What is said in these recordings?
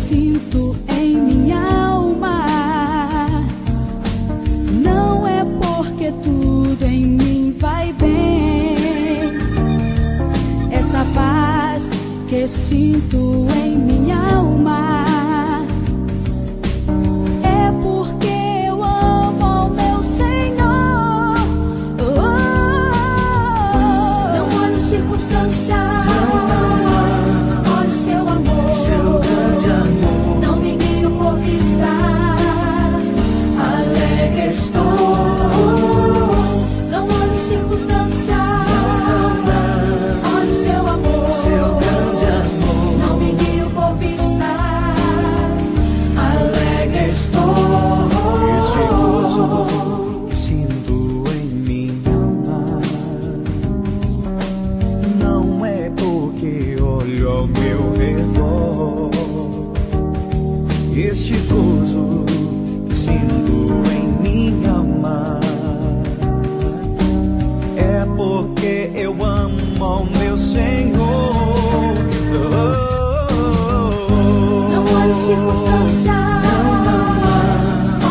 sinto em minha alma não é porque tudo em mim vai bem. Esta paz que sinto em minha alma é porque eu amo ao meu Senhor. Não olho circunstâncias, olho seu amor, seu grande amor. Não me guio por vistas, alegre estou. Não olho circunstâncias, olho seu amor, seu grande amor. Não me guio por vistas, alegre estou. Este gozo que sinto em minha alma não é porque olho ao meu redor. Este gozo que sinto em minha alma é porque eu amo ao meu Senhor. Não olho circunstâncias,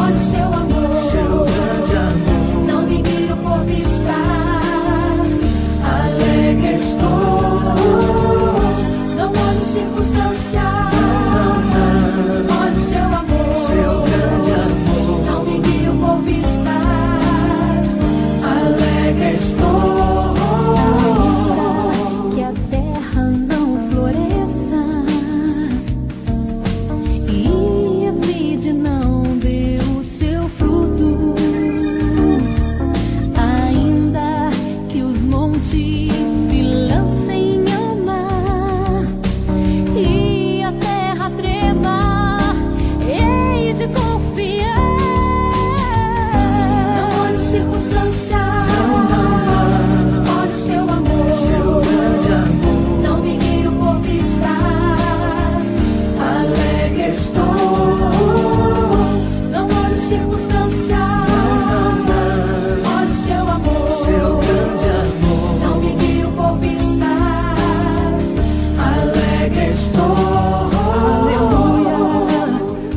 olho seu amor, Seu grande amor. não me guio por vistas, alegre estou. Não olho circunstâncias, olho seu amor, Seu grande amor. não me guio por vistas, alegre estou. Que a terra não floresça e a vide não dê o seu fruto, ainda que os montes se lancem ao mar e a terra trema, hei de confiar. Não olho circunstâncias, olho seu amor, Seu grande amor. não me guio por vistas, alegre estou. Não olho circunstâncias, olho seu amor, Seu grande amor. não me guio por vistas, alegre estou. Aleluia,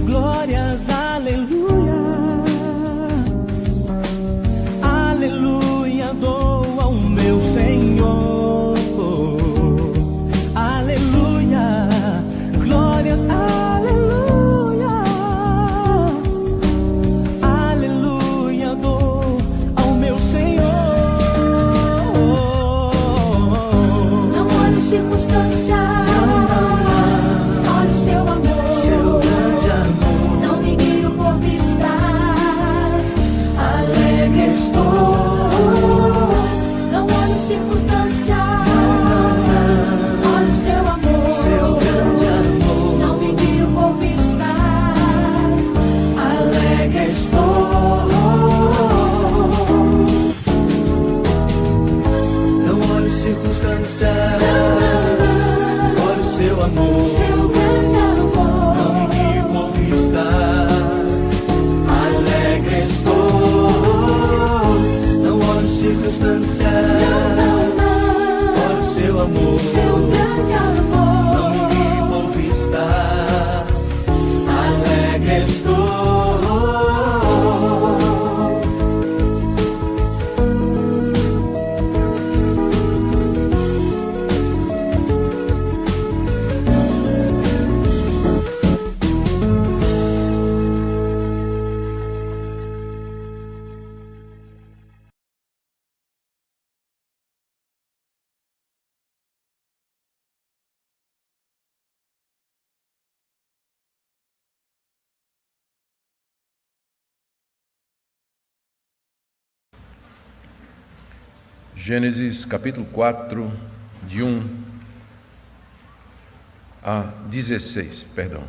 glórias, aleluia. Aleluia, dou ao meu Senhor. Aleluia, glórias, aleluia. Aleluia, dou ao meu Senhor. Não olho circunstâncias, olho seu amor, Seu grande amor. não me guio por vistas, alegre estou. Não olho circunstâncias, olho seu amor, Seu grande amor. não me guio por vistas, alegre estou. Não olho circunstâncias, olho seu amor. Seu grande amor, Não me guio por vistas, alegre estou. Não olho circunstâncias, olho seu amor. seu grande amor. Não me guio por vistas, alegre estou. Gênesis capítulo 4, de 1 a 16, perdão.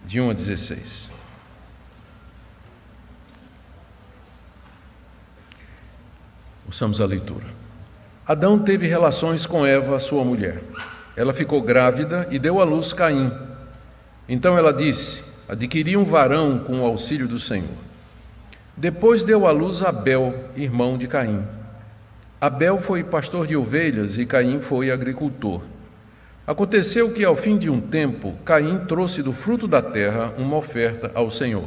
De 1 a 16. Ouçamos a leitura. Adão teve relações com Eva, sua mulher. Ela ficou grávida e deu à luz Caim. Então ela disse: adquiri um varão com o auxílio do Senhor. Depois deu à luz Abel, irmão de Caim. Abel foi pastor de ovelhas e Caim foi agricultor. Aconteceu que, ao fim de um tempo, Caim trouxe do fruto da terra uma oferta ao Senhor.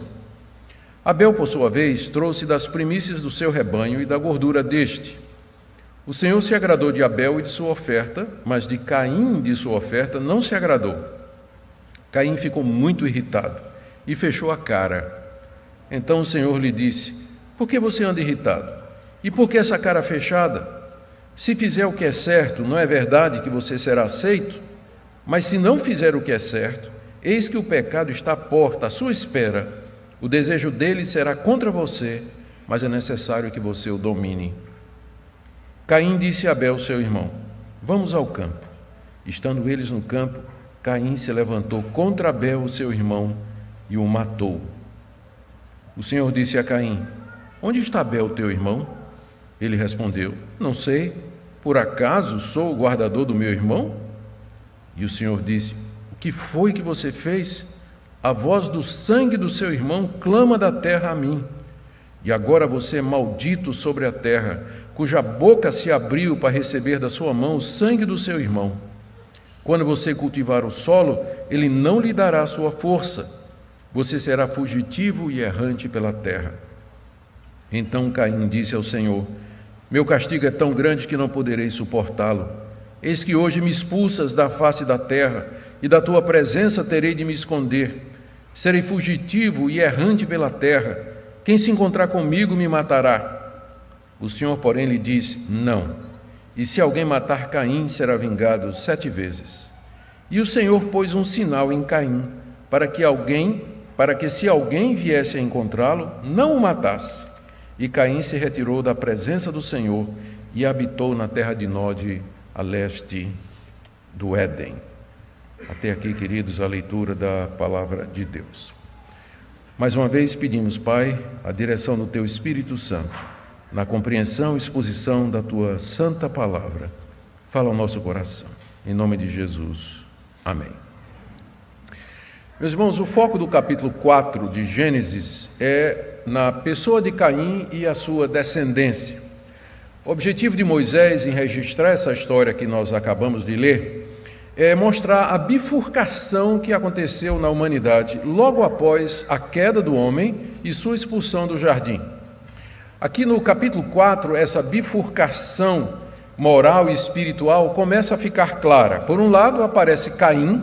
Abel, por sua vez, trouxe das primícias do seu rebanho e da gordura deste. O Senhor se agradou de Abel e de sua oferta, mas de Caim e de sua oferta não se agradou. Caim ficou muito irritado e fechou a cara. Então o Senhor lhe disse: por que você anda irritado? E por que essa cara fechada? Se fizer o que é certo, não é verdade que você será aceito? Mas se não fizer o que é certo, eis que o pecado está à porta, à sua espera. O desejo dele será contra você, mas é necessário que você o domine. Caim disse a Abel, seu irmão: vamos ao campo. Estando eles no campo, Caim se levantou contra Abel, seu irmão, e o matou. O Senhor disse a Caim: onde está Abel, teu irmão? Ele respondeu: não sei, por acaso sou o guardador do meu irmão? E o Senhor disse: o que foi que você fez? A voz do sangue do seu irmão clama da terra a mim. E agora você é maldito sobre a terra, cuja boca se abriu para receber da sua mão o sangue do seu irmão. Quando você cultivar o solo, ele não lhe dará sua força. Você será fugitivo e errante pela terra. Então Caim disse ao Senhor: meu castigo é tão grande que não poderei suportá-lo. Eis que hoje me expulsas da face da terra, e da tua presença terei de me esconder. Serei fugitivo e errante pela terra. Quem se encontrar comigo me matará. O Senhor, porém, lhe disse: não. E se alguém matar Caim, será vingado 7 vezes. E o Senhor pôs um sinal em Caim, para que se alguém viesse a encontrá-lo, não o matasse. E Caim se retirou da presença do Senhor e habitou na terra de Nod, a leste do Éden. Até aqui, queridos, a leitura da palavra de Deus. Mais uma vez pedimos, Pai, a direção do Teu Espírito Santo, na compreensão e exposição da Tua santa palavra. Fala ao nosso coração. Em nome de Jesus. Amém. Meus irmãos, o foco do capítulo 4 de Gênesis é na pessoa de Caim e a sua descendência. O objetivo de Moisés em registrar essa história que nós acabamos de ler é mostrar a bifurcação que aconteceu na humanidade logo após a queda do homem e sua expulsão do jardim. Aqui no capítulo 4, essa bifurcação moral e espiritual começa a ficar clara. Por um lado, aparece Caim,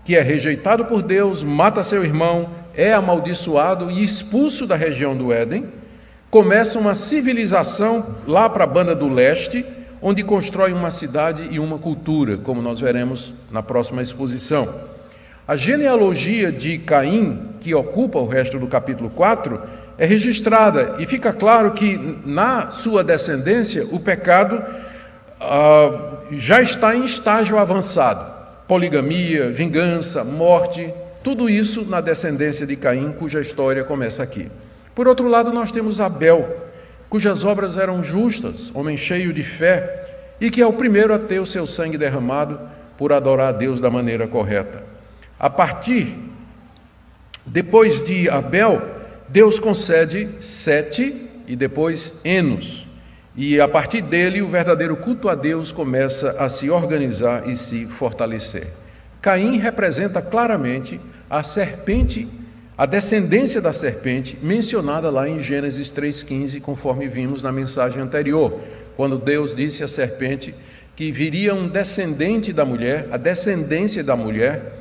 que é rejeitado por Deus, mata seu irmão, é amaldiçoado e expulso da região do Éden. Começa uma civilização lá para a banda do leste, onde constrói uma cidade e uma cultura, como nós veremos na próxima exposição. A genealogia de Caim, que ocupa o resto do capítulo 4, é registrada e fica claro que na sua descendência o pecado já está em estágio avançado. Poligamia, vingança, morte, tudo isso na descendência de Caim, cuja história começa aqui. Por outro lado, nós temos Abel, cujas obras eram justas, homem cheio de fé, e que é o primeiro a ter o seu sangue derramado por adorar a Deus da maneira correta. Depois de Abel, Deus concede Sete e depois Enos. E a partir dele, o verdadeiro culto a Deus começa a se organizar e se fortalecer. Caim representa claramente a serpente, a descendência da serpente, mencionada lá em Gênesis 3,15, conforme vimos na mensagem anterior, quando Deus disse à serpente que viria um descendente da mulher, a descendência da mulher,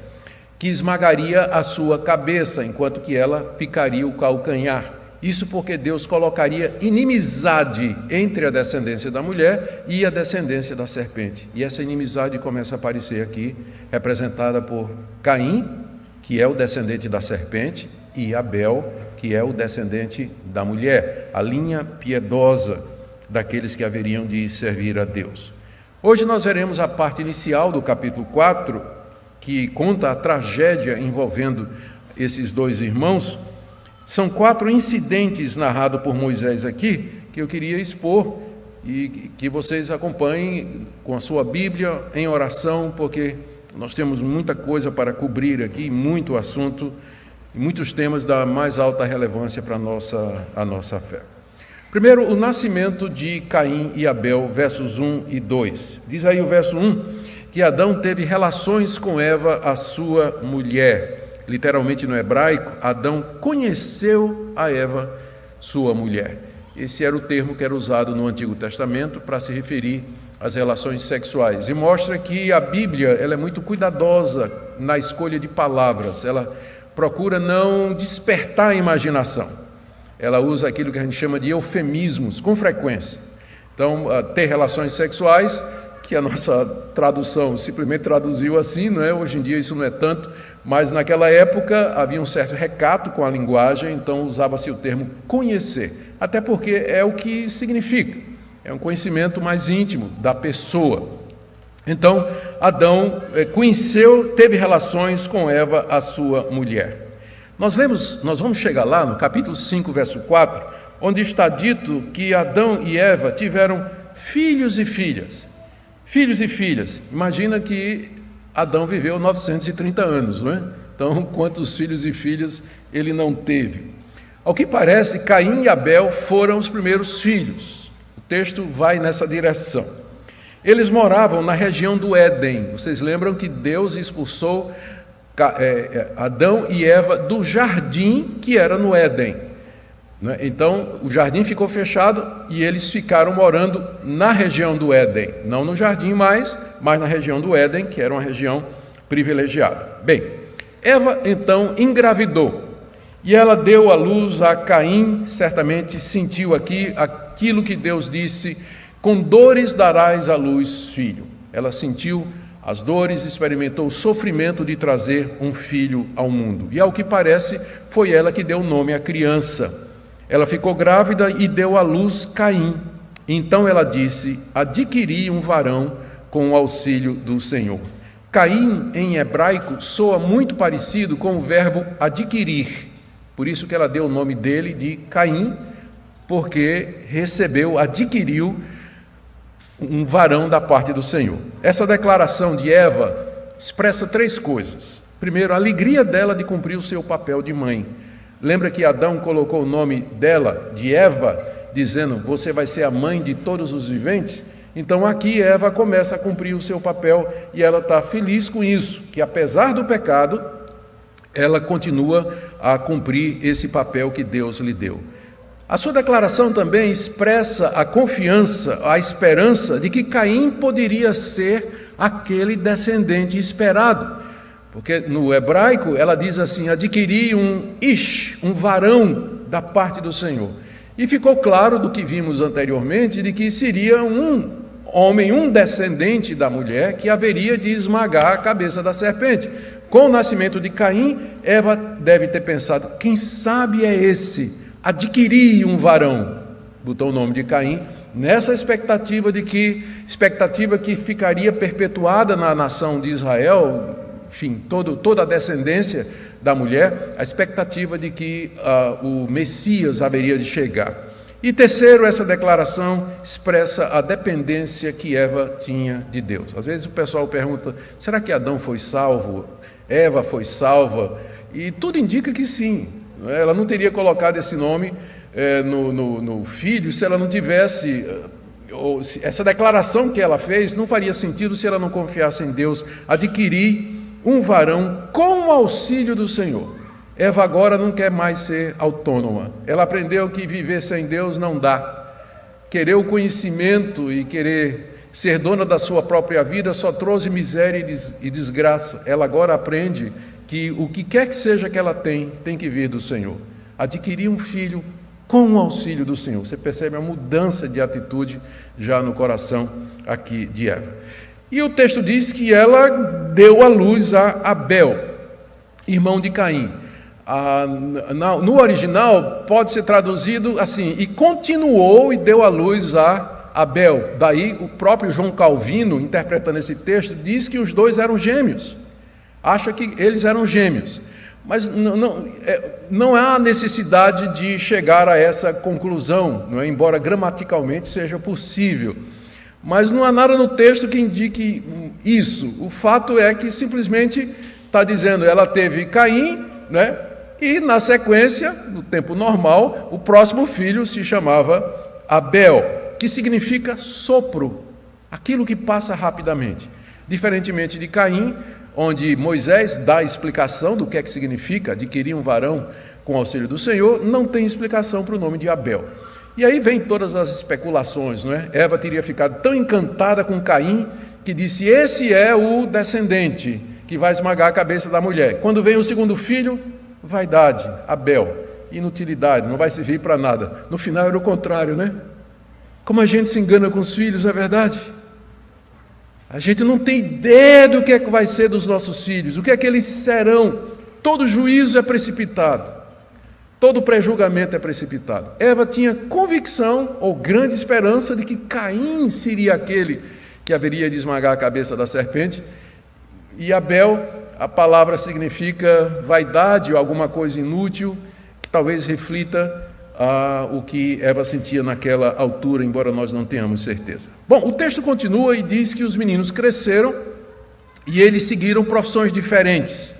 que esmagaria a sua cabeça, enquanto que ela picaria o calcanhar. Isso porque Deus colocaria inimizade entre a descendência da mulher e a descendência da serpente. E essa inimizade começa a aparecer aqui, representada por Caim, que é o descendente da serpente, e Abel, que é o descendente da mulher, a linha piedosa daqueles que haveriam de servir a Deus. Hoje nós veremos a parte inicial do capítulo 4, que conta a tragédia envolvendo esses dois irmãos. São 4 incidentes narrados por Moisés aqui, que eu queria expor e que vocês acompanhem com a sua Bíblia em oração, porque nós temos muita coisa para cobrir aqui, muito assunto, muitos temas da mais alta relevância para a nossa fé. Primeiro, o nascimento de Caim e Abel, versos 1 e 2. Diz aí o verso 1, que Adão teve relações com Eva, a sua mulher. Literalmente no hebraico, Adão conheceu a Eva, sua mulher. Esse era o termo que era usado no Antigo Testamento para se referir às relações sexuais. E mostra que a Bíblia ela é muito cuidadosa na escolha de palavras. Ela procura não despertar a imaginação. Ela usa aquilo que a gente chama de eufemismos com frequência. Então, ter relações sexuais, que a nossa tradução simplesmente traduziu assim, não é? Hoje em dia isso não é tanto, mas naquela época havia um certo recato com a linguagem, então usava-se o termo conhecer, até porque é o que significa, é um conhecimento mais íntimo da pessoa. Então, Adão conheceu, teve relações com Eva, a sua mulher. Nós vamos chegar lá no capítulo 5, verso 4, onde está dito que Adão e Eva tiveram filhos e filhas. Filhos e filhas. Imagina que Adão viveu 930 anos, não é? Então, quantos filhos e filhas ele não teve? Ao que parece, Caim e Abel foram os primeiros filhos. O texto vai nessa direção. Eles moravam na região do Éden. Vocês lembram que Deus expulsou Adão e Eva do jardim que era no Éden. Então, o jardim ficou fechado e eles ficaram morando na região do Éden. Não no jardim mais, mas na região do Éden, que era uma região privilegiada. Bem, Eva então engravidou e ela deu à luz a Caim. Certamente sentiu aqui aquilo que Deus disse: com dores darás à luz filho. Ela sentiu as dores, experimentou o sofrimento de trazer um filho ao mundo. E ao que parece, foi ela que deu o nome à criança. Ela ficou grávida e deu à luz Caim. Então ela disse: adquiri um varão com o auxílio do Senhor. Caim, em hebraico, soa muito parecido com o verbo adquirir. Por isso que ela deu o nome dele de Caim, porque adquiriu um varão da parte do Senhor. Essa declaração de Eva expressa três coisas. Primeiro, a alegria dela de cumprir o seu papel de mãe. Lembra que Adão colocou o nome dela, de Eva, dizendo: você vai ser a mãe de todos os viventes? Então aqui Eva começa a cumprir o seu papel e ela está feliz com isso, que apesar do pecado, ela continua a cumprir esse papel que Deus lhe deu. A sua declaração também expressa a confiança, a esperança de que Caim poderia ser aquele descendente esperado. Porque no hebraico ela diz assim: adquiri um ish, um varão da parte do Senhor. E ficou claro do que vimos anteriormente, de que seria um homem, um descendente da mulher, que haveria de esmagar a cabeça da serpente. Com o nascimento de Caim, Eva deve ter pensado: quem sabe é esse? Adquiri um varão. Botou o nome de Caim, nessa expectativa que ficaria perpetuada na nação de Israel. Enfim, toda a descendência da mulher, a expectativa de que o Messias haveria de chegar. E terceiro, essa declaração expressa a dependência que Eva tinha de Deus. Às vezes o pessoal pergunta: será que Adão foi salvo? Eva foi salva? E tudo indica que sim. Ela não teria colocado esse nome no filho se ela não tivesse... essa declaração que ela fez não faria sentido se ela não confiasse em Deus. Adquirir um varão com o auxílio do Senhor. Eva agora não quer mais ser autônoma. Ela aprendeu que viver sem Deus não dá. Querer o conhecimento e querer ser dona da sua própria vida só trouxe miséria e desgraça. Ela agora aprende que o que quer que seja que ela tem que vir do Senhor. Adquirir um filho com o auxílio do Senhor. Você percebe a mudança de atitude já no coração aqui de Eva. E o texto diz que ela deu à luz a Abel, irmão de Caim. No original pode ser traduzido assim: e continuou e deu à luz a Abel. Daí o próprio João Calvino, interpretando esse texto, diz que os dois eram gêmeos. Acha que eles eram gêmeos. Mas não há necessidade de chegar a essa conclusão, não é? Embora gramaticalmente seja possível. Mas não há nada no texto que indique isso. O fato é que simplesmente está dizendo: ela teve Caim, né? E na sequência, no tempo normal, o próximo filho se chamava Abel, que significa sopro, aquilo que passa rapidamente. Diferentemente de Caim, onde Moisés dá a explicação do que é que significa adquirir um varão com auxílio do Senhor, não tem explicação para o nome de Abel. E aí vem todas as especulações, não é? Eva teria ficado tão encantada com Caim que disse: esse é o descendente que vai esmagar a cabeça da mulher. Quando vem o segundo filho, vaidade, Abel, inutilidade, não vai servir para nada. No final era o contrário, né? Como a gente se engana com os filhos, não é verdade? A gente não tem ideia do que é que vai ser dos nossos filhos, o que é que eles serão. Todo juízo é precipitado, todo pré-julgamento é precipitado. Eva tinha convicção ou grande esperança de que Caim seria aquele que haveria de esmagar a cabeça da serpente, e Abel, a palavra significa vaidade ou alguma coisa inútil, que talvez reflita o que Eva sentia naquela altura, embora nós não tenhamos certeza. Bom, o texto continua e diz que os meninos cresceram e eles seguiram profissões diferentes.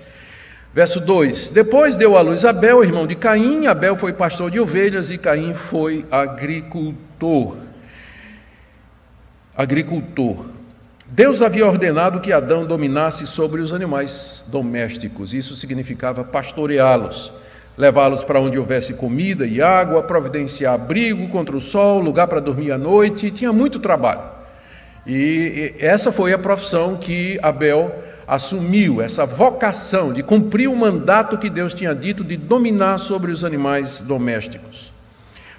Verso 2: depois deu à luz Abel, irmão de Caim. Abel foi pastor de ovelhas e Caim foi agricultor. Deus havia ordenado que Adão dominasse sobre os animais domésticos. Isso significava pastoreá-los, levá-los para onde houvesse comida e água, providenciar abrigo contra o sol, lugar para dormir à noite. Tinha muito trabalho. E essa foi a profissão que Abel assumiu, essa vocação de cumprir o mandato que Deus tinha dito de dominar sobre os animais domésticos.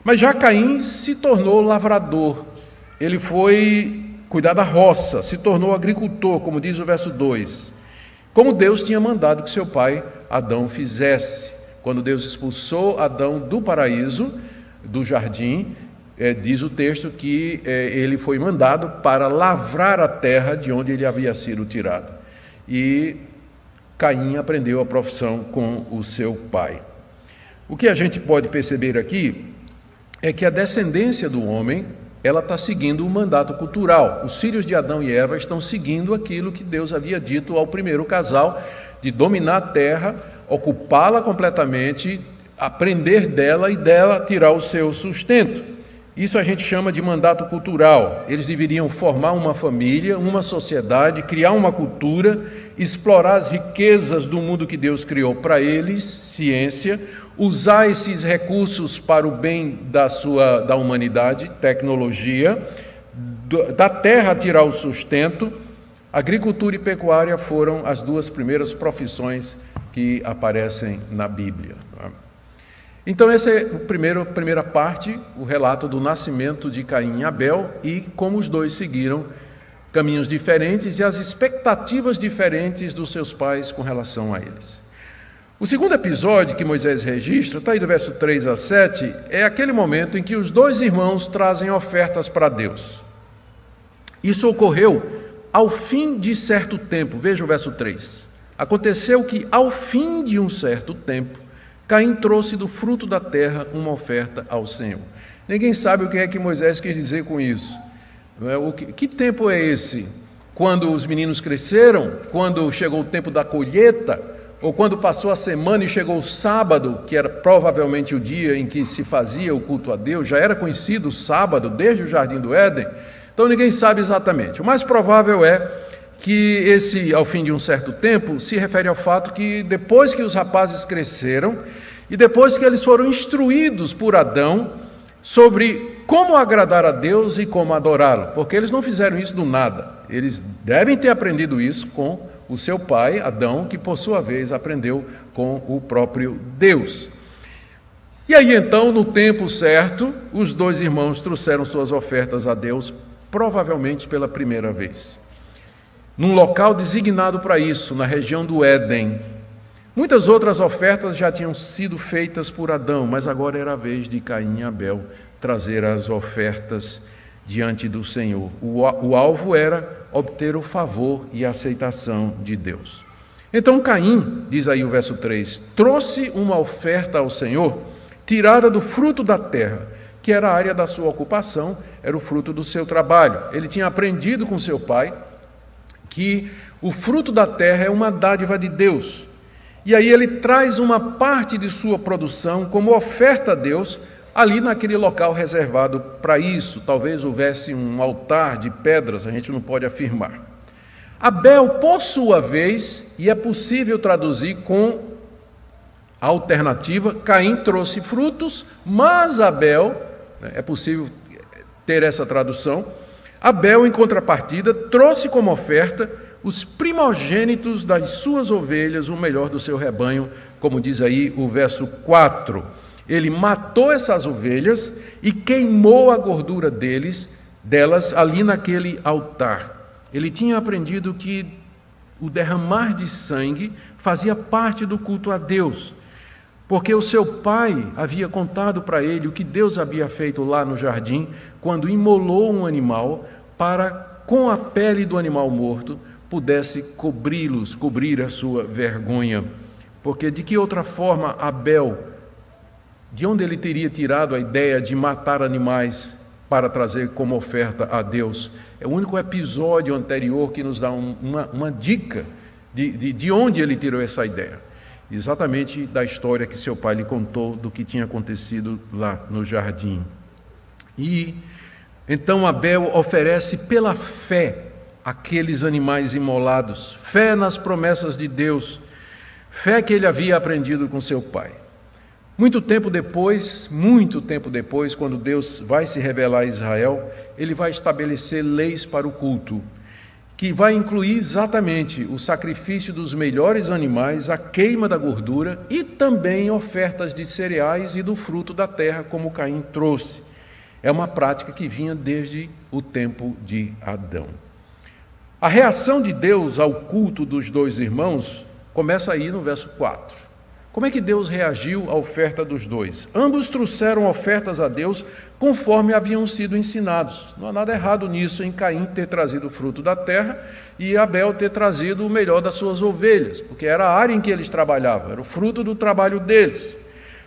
Mas já Caim se tornou lavrador. Ele foi cuidar da roça, se tornou agricultor, como diz o verso 2, como Deus tinha mandado que seu pai Adão fizesse. Quando Deus expulsou Adão do paraíso, do jardim, diz o texto que ele foi mandado para lavrar a terra de onde ele havia sido tirado. E Caim aprendeu a profissão com o seu pai. O que a gente pode perceber aqui é que a descendência do homem, ela está seguindo o mandato cultural. Os filhos de Adão e Eva estão seguindo aquilo que Deus havia dito ao primeiro casal, de dominar a terra, ocupá-la completamente, aprender dela e dela tirar o seu sustento. Isso a gente chama de mandato cultural. Eles deveriam formar uma família, uma sociedade, criar uma cultura, explorar as riquezas do mundo que Deus criou para eles, ciência, usar esses recursos para o bem da humanidade, tecnologia, da terra tirar o sustento. Agricultura e pecuária foram as duas primeiras profissões que aparecem na Bíblia. Então essa é a primeira parte, o relato do nascimento de Caim e Abel e como os dois seguiram caminhos diferentes e as expectativas diferentes dos seus pais com relação a eles. O segundo episódio que Moisés registra, está aí do verso 3 a 7, é aquele momento em que os dois irmãos trazem ofertas para Deus. Isso ocorreu ao fim de certo tempo. Veja o verso 3. Aconteceu que, ao fim de um certo tempo, Caim trouxe do fruto da terra uma oferta ao Senhor. Ninguém sabe o que é que Moisés quis dizer com isso. Que tempo é esse? Quando os meninos cresceram? Quando chegou o tempo da colheita? Ou quando passou a semana e chegou o sábado, que era provavelmente o dia em que se fazia o culto a Deus? Já era conhecido o sábado desde o Jardim do Éden? Então ninguém sabe exatamente. O mais provável é que esse, ao fim de um certo tempo, se refere ao fato que depois que os rapazes cresceram e depois que eles foram instruídos por Adão sobre como agradar a Deus e como adorá-lo, porque eles não fizeram isso do nada. Eles devem ter aprendido isso com o seu pai, Adão, que por sua vez aprendeu com o próprio Deus. E aí então, no tempo certo, os dois irmãos trouxeram suas ofertas a Deus, provavelmente pela primeira vez. Num local designado para isso, na região do Éden. Muitas outras ofertas já tinham sido feitas por Adão, mas agora era a vez de Caim e Abel trazer as ofertas diante do Senhor. O alvo era obter o favor e a aceitação de Deus. Então Caim, diz aí o verso 3, trouxe uma oferta ao Senhor, tirada do fruto da terra, que era a área da sua ocupação, era o fruto do seu trabalho. Ele tinha aprendido com seu pai que o fruto da terra é uma dádiva de Deus. E aí ele traz uma parte de sua produção como oferta a Deus, ali naquele local reservado para isso. Talvez houvesse um altar de pedras, a gente não pode afirmar. Abel, por sua vez, e é possível traduzir com a alternativa, Caim trouxe frutos, mas Abel, é possível ter essa tradução, Abel, em contrapartida, trouxe como oferta os primogênitos das suas ovelhas, o melhor do seu rebanho, como diz aí o verso 4. Ele matou essas ovelhas e queimou a gordura delas ali naquele altar. Ele tinha aprendido que o derramar de sangue fazia parte do culto a Deus, porque o seu pai havia contado para ele o que Deus havia feito lá no jardim, quando imolou um animal para, com a pele do animal morto, pudesse cobrir a sua vergonha. Porque de que outra forma Abel, de onde ele teria tirado a ideia de matar animais para trazer como oferta a Deus? É o único episódio anterior que nos dá uma dica de onde ele tirou essa ideia. Exatamente da história que seu pai lhe contou do que tinha acontecido lá no jardim. E então Abel oferece pela fé aqueles animais imolados, fé nas promessas de Deus, fé que ele havia aprendido com seu pai. Muito tempo depois, quando Deus vai se revelar a Israel, ele vai estabelecer leis para o culto, que vai incluir exatamente o sacrifício dos melhores animais, a queima da gordura e também ofertas de cereais e do fruto da terra, como Caim trouxe. É uma prática que vinha desde o tempo de Adão. A reação de Deus ao culto dos dois irmãos começa aí no verso 4. Como é que Deus reagiu à oferta dos dois? Ambos trouxeram ofertas a Deus conforme haviam sido ensinados. Não há nada errado nisso, em Caim ter trazido o fruto da terra e Abel ter trazido o melhor das suas ovelhas, porque era a área em que eles trabalhavam, era o fruto do trabalho deles.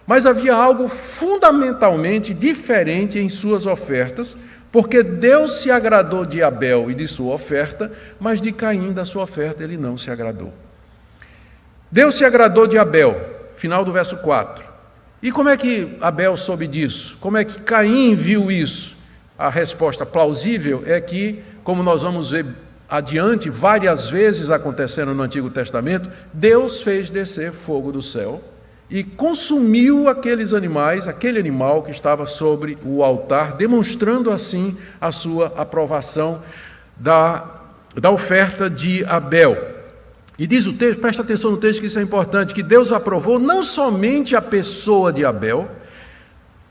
Mas havia algo fundamentalmente diferente em suas ofertas, porque Deus se agradou de Abel e de sua oferta, mas de Caim, da sua oferta, ele não se agradou. Deus se agradou de Abel, final do verso 4. E como é que Abel soube disso? Como é que Caim viu isso? A resposta plausível é que, como nós vamos ver adiante, várias vezes acontecendo no Antigo Testamento, Deus fez descer fogo do céu e consumiu aqueles animais, aquele animal que estava sobre o altar, demonstrando assim a sua aprovação da oferta de Abel. E diz o texto, presta atenção no texto que isso é importante, que Deus aprovou não somente a pessoa de Abel,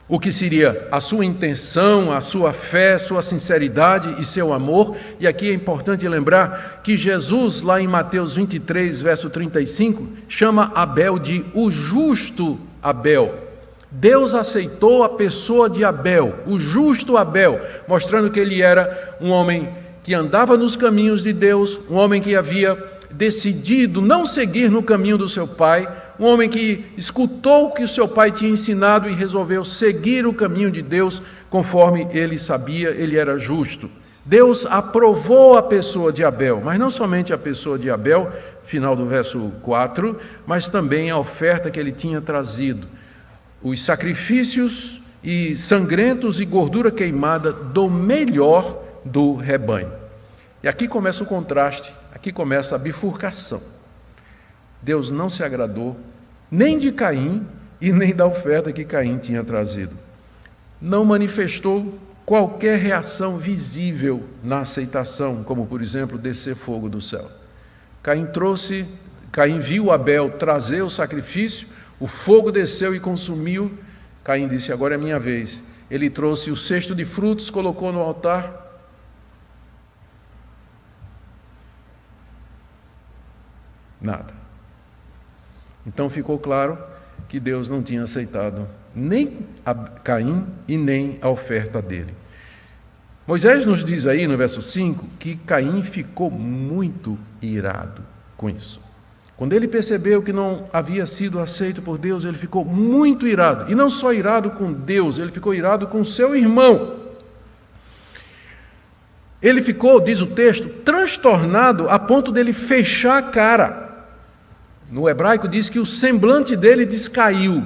o que seria a sua intenção, a sua fé, sua sinceridade e seu amor. E aqui é importante lembrar que Jesus, lá em Mateus 23, verso 35, chama Abel de o justo Abel. Deus aceitou a pessoa de Abel, o justo Abel, mostrando que ele era um homem que andava nos caminhos de Deus, um homem que havia decidido não seguir no caminho do seu pai, um homem que escutou o que o seu pai tinha ensinado e resolveu seguir o caminho de Deus conforme ele sabia, ele era justo. Deus aprovou a pessoa de Abel, mas não somente a pessoa de Abel, final do verso 4, mas também a oferta que ele tinha trazido, os sacrifícios e sangrentos e gordura queimada do melhor do rebanho. E aqui começa o contraste, aqui começa a bifurcação. Deus não se agradou nem de Caim e nem da oferta que Caim tinha trazido. Não manifestou qualquer reação visível na aceitação, como por exemplo descer fogo do céu. Caim viu Abel trazer o sacrifício, o fogo desceu e consumiu. Caim disse: agora é minha vez. Ele trouxe o cesto de frutos, colocou no altar. Nada. Então ficou claro que Deus não tinha aceitado nem a Caim e nem a oferta dele. Moisés nos diz aí no verso 5 que Caim ficou muito irado com isso. Quando ele percebeu que não havia sido aceito por Deus, ele ficou muito irado. E não só irado com Deus, ele ficou irado com seu irmão. Ele ficou, diz o texto, transtornado a ponto dele fechar a cara. No hebraico diz que o semblante dele descaiu.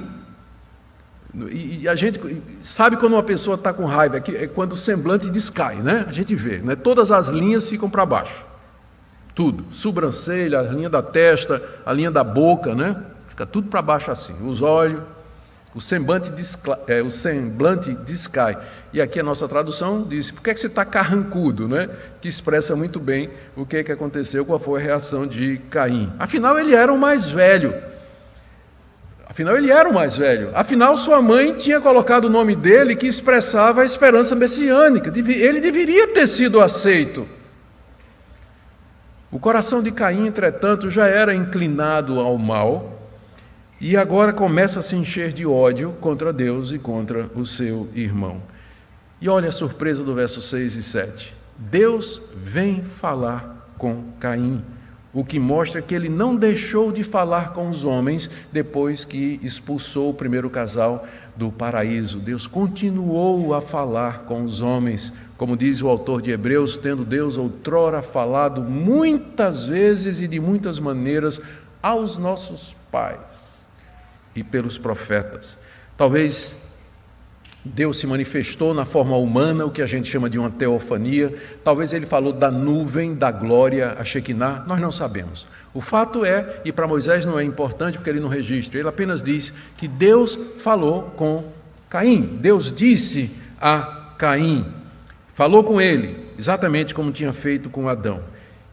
E a gente sabe quando uma pessoa está com raiva, é quando o semblante descai, né? A gente vê, né? Todas as linhas ficam para baixo. tudo, sobrancelha, a linha da testa, a linha da boca, né? Fica tudo para baixo assim, os olhos, o semblante descai. E aqui a nossa tradução diz, por que é que você está carrancudo, né? Que expressa muito bem o que é que aconteceu, qual foi a reação de Caim. Afinal, ele era o mais velho. Afinal, sua mãe tinha colocado o nome dele que expressava a esperança messiânica. Ele deveria ter sido aceito. O coração de Caim, entretanto, já era inclinado ao mal e agora começa a se encher de ódio contra Deus e contra o seu irmão. E olha a surpresa do verso 6 e 7. Deus vem falar com Caim, o que mostra que ele não deixou de falar com os homens depois que expulsou o primeiro casal do paraíso. Deus continuou a falar com os homens, como diz o autor de Hebreus, tendo Deus outrora falado muitas vezes e de muitas maneiras aos nossos pais e pelos profetas. Talvez Deus se manifestou na forma humana, o que a gente chama de uma teofania. Talvez ele falou da nuvem, da glória, a Shekinah, nós não sabemos. O fato é, e para Moisés não é importante porque ele não registra, ele apenas diz que Deus falou com Caim. Deus disse a Caim, falou com ele, exatamente como tinha feito com Adão.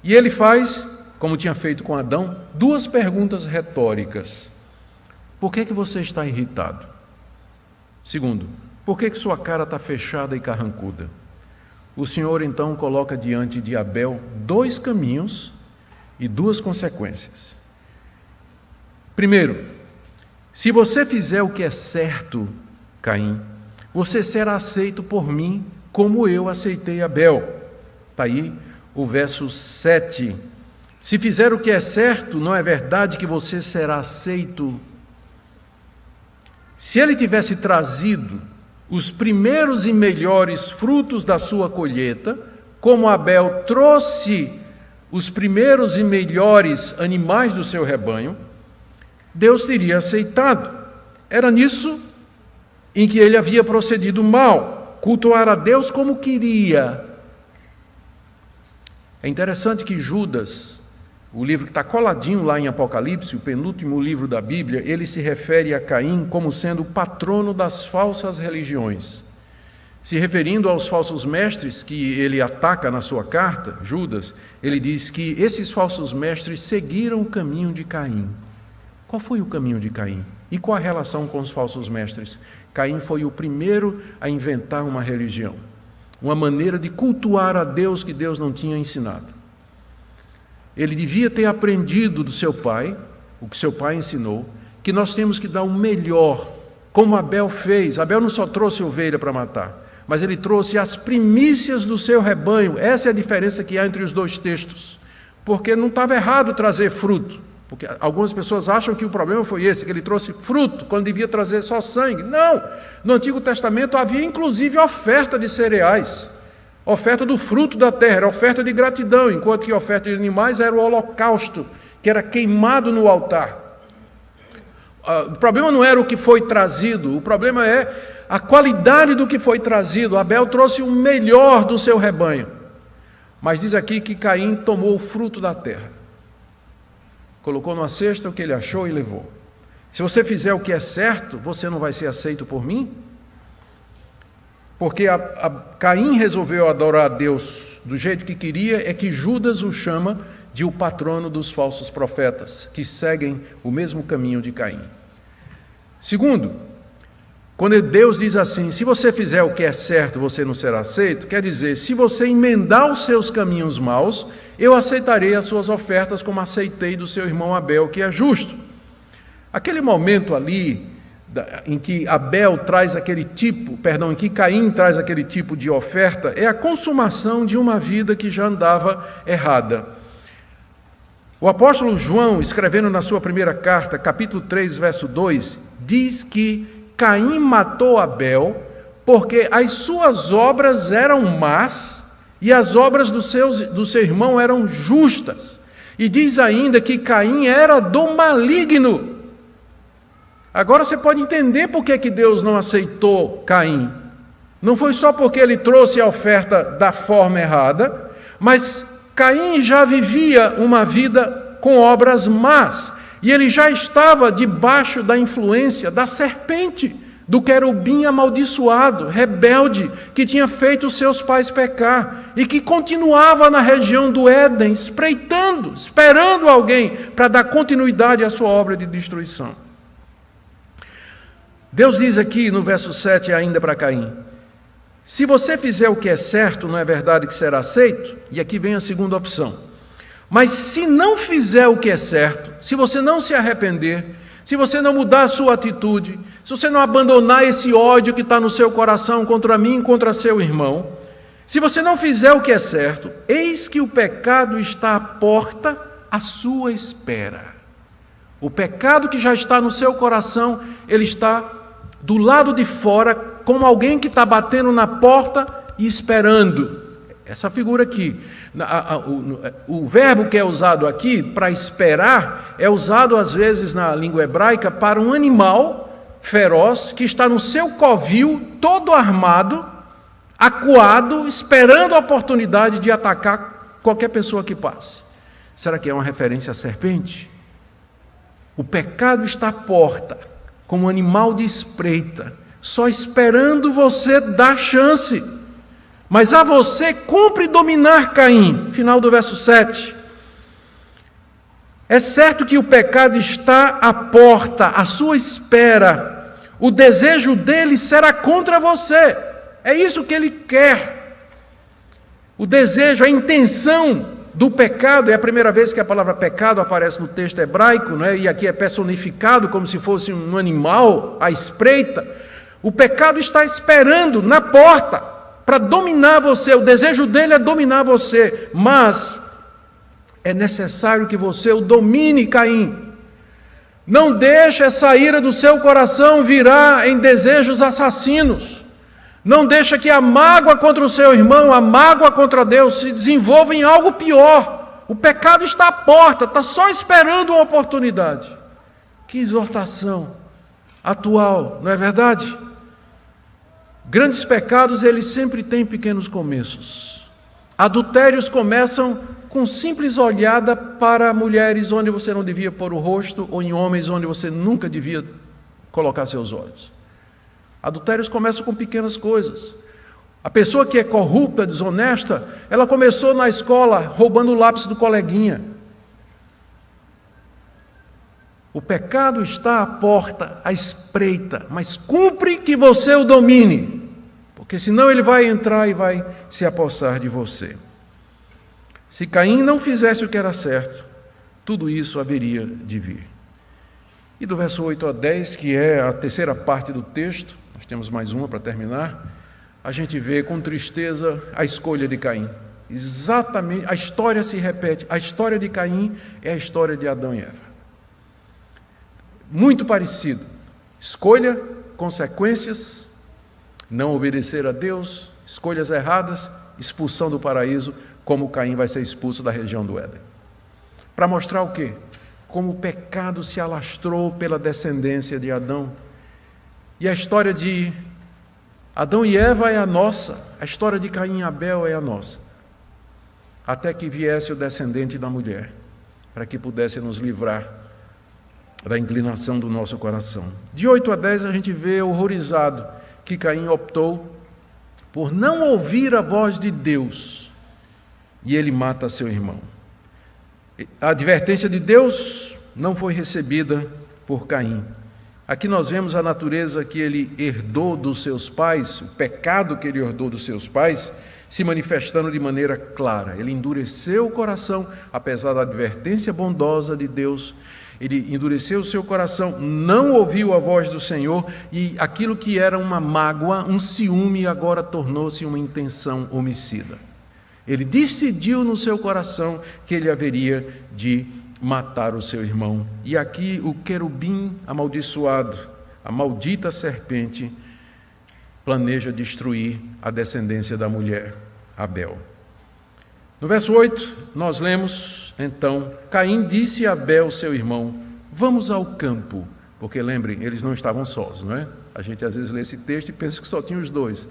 E ele faz, como tinha feito com Adão, duas perguntas retóricas. Por que você está irritado? Segundo, por que sua cara está fechada e carrancuda? O Senhor então coloca diante de Abel dois caminhos e duas consequências. Primeiro, se você fizer o que é certo, Caim, você será aceito por mim como eu aceitei Abel. Está aí o verso 7. Se fizer o que é certo, não é verdade que você será aceito? Se ele tivesse trazido os primeiros e melhores frutos da sua colheita, como Abel trouxe os primeiros e melhores animais do seu rebanho, Deus teria aceitado. Era nisso em que ele havia procedido mal, cultuar a Deus como queria. É interessante que Judas, o livro que está coladinho lá em Apocalipse, o penúltimo livro da Bíblia, ele se refere a Caim como sendo o patrono das falsas religiões. Se referindo aos falsos mestres que ele ataca na sua carta, Judas, ele diz que esses falsos mestres seguiram o caminho de Caim. Qual foi o caminho de Caim? E qual a relação com os falsos mestres? Caim foi o primeiro a inventar uma religião, uma maneira de cultuar a Deus que Deus não tinha ensinado. Ele devia ter aprendido do seu pai, o que seu pai ensinou, que nós temos que dar o melhor, como Abel fez. Abel não só trouxe ovelha para matar, mas ele trouxe as primícias do seu rebanho. Essa é a diferença que há entre os dois textos, porque não estava errado trazer fruto, porque algumas pessoas acham que o problema foi esse, que ele trouxe fruto, quando devia trazer só sangue. Não! No Antigo Testamento havia inclusive oferta de cereais, oferta do fruto da terra, era oferta de gratidão, enquanto que a oferta de animais era o holocausto, que era queimado no altar. O problema não era o que foi trazido, o problema é a qualidade do que foi trazido. Abel trouxe o melhor do seu rebanho, mas diz aqui que Caim tomou o fruto da terra, colocou numa cesta o que ele achou e levou. Se você fizer o que é certo, você não vai ser aceito por mim? Porque Caim resolveu adorar a Deus do jeito que queria, é que Judas o chama de o patrono dos falsos profetas, que seguem o mesmo caminho de Caim. Segundo, quando Deus diz assim, se você fizer o que é certo, você não será aceito, quer dizer, se você emendar os seus caminhos maus, eu aceitarei as suas ofertas como aceitei do seu irmão Abel, que é justo. Aquele momento ali, em que em que Caim traz aquele tipo de oferta, é a consumação de uma vida que já andava errada. O apóstolo João, escrevendo na sua primeira carta, capítulo 3, verso 2, diz que Caim matou Abel porque as suas obras eram más e as obras do seu irmão eram justas. E diz ainda que Caim era do maligno. Agora você pode entender por que Deus não aceitou Caim. Não foi só porque ele trouxe a oferta da forma errada, mas Caim já vivia uma vida com obras más, e ele já estava debaixo da influência da serpente, do querubim amaldiçoado, rebelde, que tinha feito os seus pais pecar, e que continuava na região do Éden, espreitando, esperando alguém para dar continuidade à sua obra de destruição. Deus diz aqui no verso 7 ainda para Caim: se você fizer o que é certo, não é verdade que será aceito? E aqui vem a segunda opção. Mas se não fizer o que é certo, se você não se arrepender, se você não mudar a sua atitude, se você não abandonar esse ódio que está no seu coração contra mim e contra seu irmão, se você não fizer o que é certo, eis que o pecado está à porta à sua espera. O pecado que já está no seu coração, ele está do lado de fora, como alguém que está batendo na porta e esperando. Essa figura aqui. O verbo que é usado aqui para esperar é usado às vezes na língua hebraica para um animal feroz que está no seu covil, todo armado, acuado, esperando a oportunidade de atacar qualquer pessoa que passe. Será que é uma referência à serpente? O pecado está à porta, como um animal de espreita, só esperando você dar chance. Mas a você cumpre dominar Caim. Final do verso 7. É certo que o pecado está à porta, à sua espera. O desejo dele será contra você. É isso que ele quer. O desejo, a intenção do pecado, é a primeira vez que a palavra pecado aparece no texto hebraico, né? E aqui é personificado como se fosse um animal à espreita. O pecado está esperando na porta para dominar você. O desejo dele é dominar você, mas é necessário que você o domine, Caim. Não deixe essa ira do seu coração virar em desejos assassinos. Não deixa que a mágoa contra o seu irmão, a mágoa contra Deus se desenvolva em algo pior. O pecado está à porta, está só esperando uma oportunidade. Que exortação atual, não é verdade? Grandes pecados, eles sempre têm pequenos começos. Adultérios começam com simples olhada para mulheres onde você não devia pôr o rosto, ou em homens onde você nunca devia colocar seus olhos. Adultérios começam com pequenas coisas. A pessoa que é corrupta, desonesta, ela começou na escola roubando o lápis do coleguinha. O pecado está à porta, à espreita, mas cumpre que você o domine, porque senão ele vai entrar e vai se apossar de você. Se Caim não fizesse o que era certo, tudo isso haveria de vir. E do verso 8 a 10, que é a terceira parte do texto, nós temos mais uma para terminar, a gente vê com tristeza a escolha de Caim. Exatamente, a história se repete. A história de Caim é a história de Adão e Eva. Muito parecido. Escolha, consequências, não obedecer a Deus, escolhas erradas, expulsão do paraíso, como Caim vai ser expulso da região do Éden. Para mostrar o quê? Como o pecado se alastrou pela descendência de Adão. E a história de Adão e Eva é a nossa, a história de Caim e Abel é a nossa. Até que viesse o descendente da mulher, para que pudesse nos livrar da inclinação do nosso coração. De 8 a 10 a gente vê horrorizado que Caim optou por não ouvir a voz de Deus e ele mata seu irmão. A advertência de Deus não foi recebida por Caim. Aqui nós vemos a natureza que ele herdou dos seus pais, o pecado que ele herdou dos seus pais, se manifestando de maneira clara. Ele endureceu o coração, apesar da advertência bondosa de Deus. Ele endureceu o seu coração, não ouviu a voz do Senhor, e aquilo que era uma mágoa, um ciúme, agora tornou-se uma intenção homicida. Ele decidiu no seu coração que ele haveria de matar o seu irmão. E aqui o querubim amaldiçoado, a maldita serpente, planeja destruir a descendência da mulher, Abel. No verso 8, nós lemos, então, Caim disse a Abel, seu irmão, vamos ao campo. Porque, lembrem, eles não estavam sós, não é? A gente às vezes lê esse texto e pensa que só tinha os dois.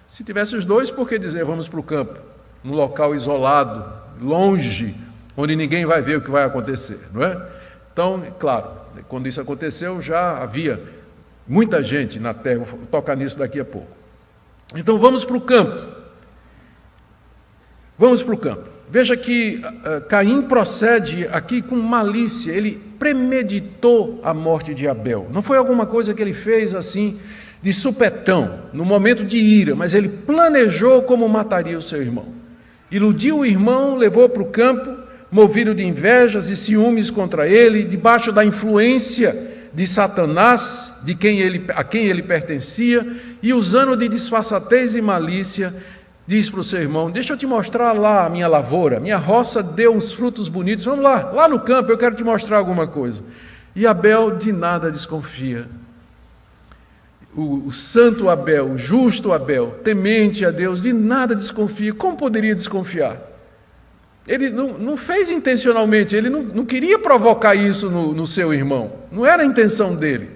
Se tivesse os dois, por que dizer vamos para o campo? num local isolado, longe, onde ninguém vai ver o que vai acontecer, não é? Então, claro, quando isso aconteceu, já havia muita gente na terra. Vou tocar nisso daqui a pouco. Então, vamos para o campo. Vamos para o campo. Veja que Caim procede aqui com malícia. Ele premeditou a morte de Abel. Não foi alguma coisa que ele fez assim, de supetão, no momento de ira, mas ele planejou como mataria o seu irmão. Iludiu o irmão, levou para o campo, movido de invejas e ciúmes contra ele, debaixo da influência de Satanás, a quem ele pertencia, e usando de disfarçatez e malícia, diz para o seu irmão: deixa eu te mostrar lá a minha lavoura, minha roça deu uns frutos bonitos, vamos lá no campo, eu quero te mostrar alguma coisa. E Abel de nada desconfia. O santo Abel, o justo Abel, temente a Deus, de nada desconfia. Como poderia desconfiar? Ele não fez intencionalmente, ele não queria provocar isso no seu irmão, não era a intenção dele.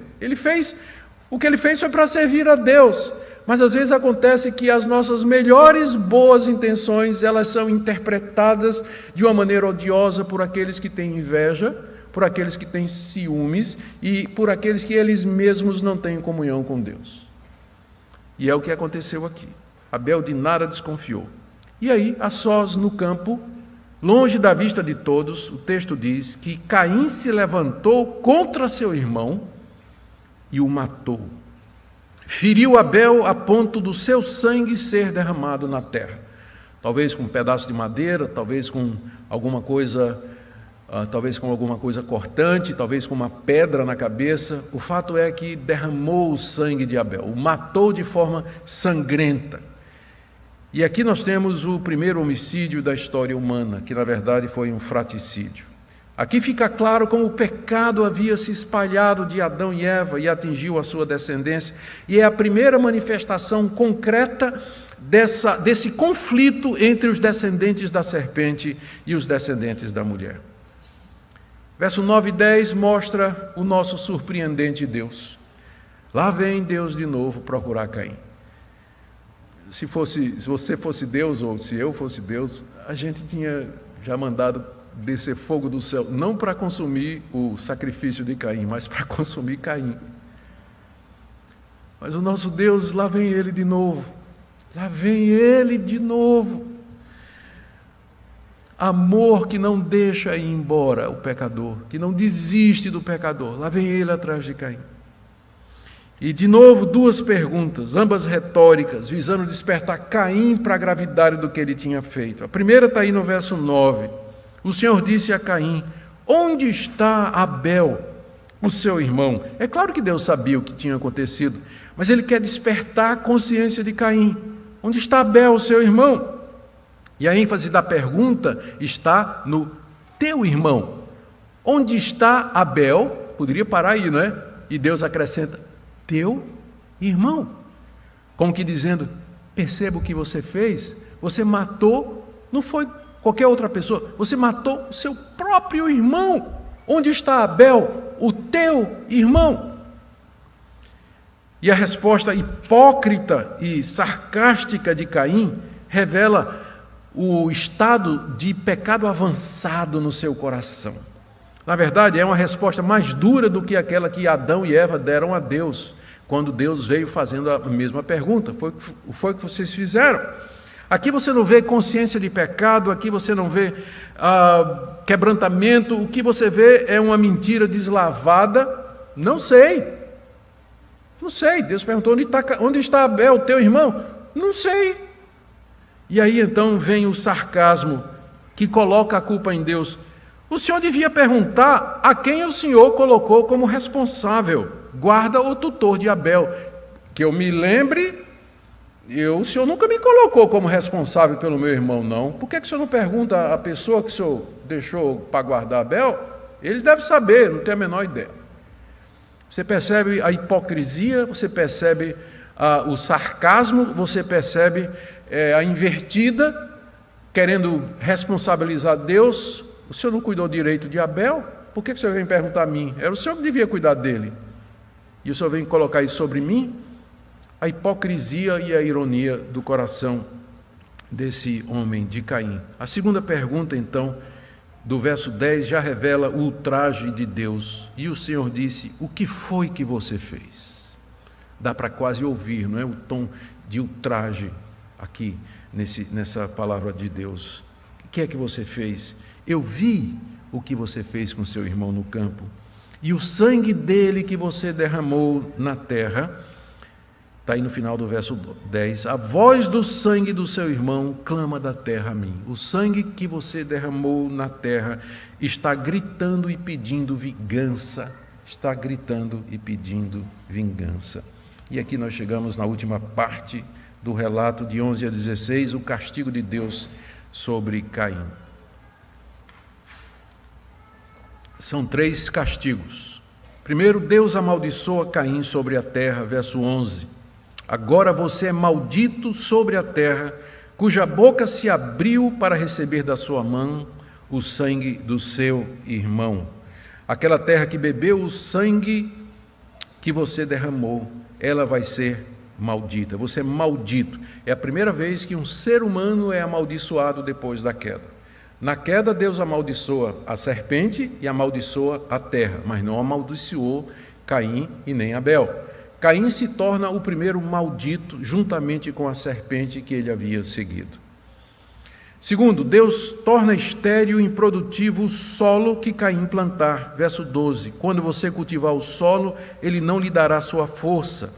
O que ele fez foi para servir a Deus. Mas às vezes acontece que as nossas melhores boas intenções, elas são interpretadas de uma maneira odiosa por aqueles que têm inveja, por aqueles que têm ciúmes e por aqueles que eles mesmos não têm comunhão com Deus. E é o que aconteceu aqui. Abel de nada desconfiou. E aí, a sós no campo, longe da vista de todos, o texto diz que Caim se levantou contra seu irmão e o matou. Feriu Abel a ponto do seu sangue ser derramado na terra. Talvez com um pedaço de madeira, talvez com alguma coisa cortante, talvez com uma pedra na cabeça. O fato é que derramou o sangue de Abel, o matou de forma sangrenta. E aqui nós temos o primeiro homicídio da história humana, que na verdade foi um fraticídio. Aqui fica claro como o pecado havia se espalhado de Adão e Eva e atingiu a sua descendência, e é a primeira manifestação concreta desse conflito entre os descendentes da serpente e os descendentes da mulher. Verso 9 e 10 mostra o nosso surpreendente Deus. Lá vem Deus de novo procurar Caim. Se você fosse Deus, ou se eu fosse Deus, a gente tinha já mandado descer fogo do céu, não para consumir o sacrifício de Caim, mas para consumir Caim. Mas o nosso Deus, lá vem ele de novo. Lá vem ele de novo. Amor que não deixa ir embora o pecador, que não desiste do pecador. Lá vem ele atrás de Caim. E de novo, duas perguntas, ambas retóricas, visando despertar Caim para a gravidade do que ele tinha feito. A primeira está aí no verso 9. O Senhor disse a Caim: onde está Abel, o seu irmão? É claro que Deus sabia o que tinha acontecido, mas ele quer despertar a consciência de Caim. Onde está Abel, o seu irmão? E a ênfase da pergunta está no teu irmão. Onde está Abel? Poderia parar aí, não é? E Deus acrescenta: teu irmão. Como que dizendo: perceba o que você fez, você matou, não foi qualquer outra pessoa, você matou o seu próprio irmão. Onde está Abel, o teu irmão? E a resposta hipócrita e sarcástica de Caim revela o estado de pecado avançado no seu coração. Na verdade, é uma resposta mais dura do que aquela que Adão e Eva deram a Deus, quando Deus veio fazendo a mesma pergunta. Foi o que vocês fizeram. Aqui você não vê consciência de pecado, aqui você não vê quebrantamento, o que você vê é uma mentira deslavada. Não sei. Deus perguntou: onde está Abel, teu irmão? Não sei. E aí então vem o sarcasmo que coloca a culpa em Deus. O Senhor devia perguntar a quem o Senhor colocou como responsável, guarda ou tutor de Abel. Que eu me lembre, o Senhor nunca me colocou como responsável pelo meu irmão, não. Por que o Senhor não pergunta à pessoa que o Senhor deixou para guardar Abel? Ele deve saber, não tem a menor ideia. Você percebe a hipocrisia, você percebe o sarcasmo, você percebe a invertida, querendo responsabilizar Deus. O Senhor não cuidou direito de Abel? Por que o Senhor vem perguntar a mim? Era o Senhor que devia cuidar dele. E o Senhor vem colocar isso sobre mim? A hipocrisia e a ironia do coração desse homem, de Caim. A segunda pergunta, então, do verso 10, já revela o ultraje de Deus. E o Senhor disse: o que foi que você fez? Dá para quase ouvir, não é? O tom de ultraje aqui, nessa palavra de Deus. O que é que você fez? Eu vi o que você fez com seu irmão no campo, e o sangue dele que você derramou na terra. Está aí no final do verso 10. A voz do sangue do seu irmão clama da terra a mim. O sangue que você derramou na terra está gritando e pedindo vingança. Está gritando e pedindo vingança. E aqui nós chegamos na última parte do relato, de 11 a 16, o castigo de Deus sobre Caim. São 3 castigos. Primeiro, Deus amaldiçoa Caim sobre a terra, verso 11. Agora você é maldito sobre a terra, cuja boca se abriu para receber da sua mão o sangue do seu irmão. Aquela terra que bebeu o sangue que você derramou, ela vai ser maldita. Você é maldito. É a primeira vez que um ser humano é amaldiçoado depois da queda. Na queda, Deus amaldiçoa a serpente e amaldiçoa a terra, mas não amaldiçoou Caim e nem Abel. Caim se torna o primeiro maldito, juntamente com a serpente que ele havia seguido. Segundo, Deus torna estéril e improdutivo o solo que Caim plantar. Verso 12. Quando você cultivar o solo, ele não lhe dará sua força.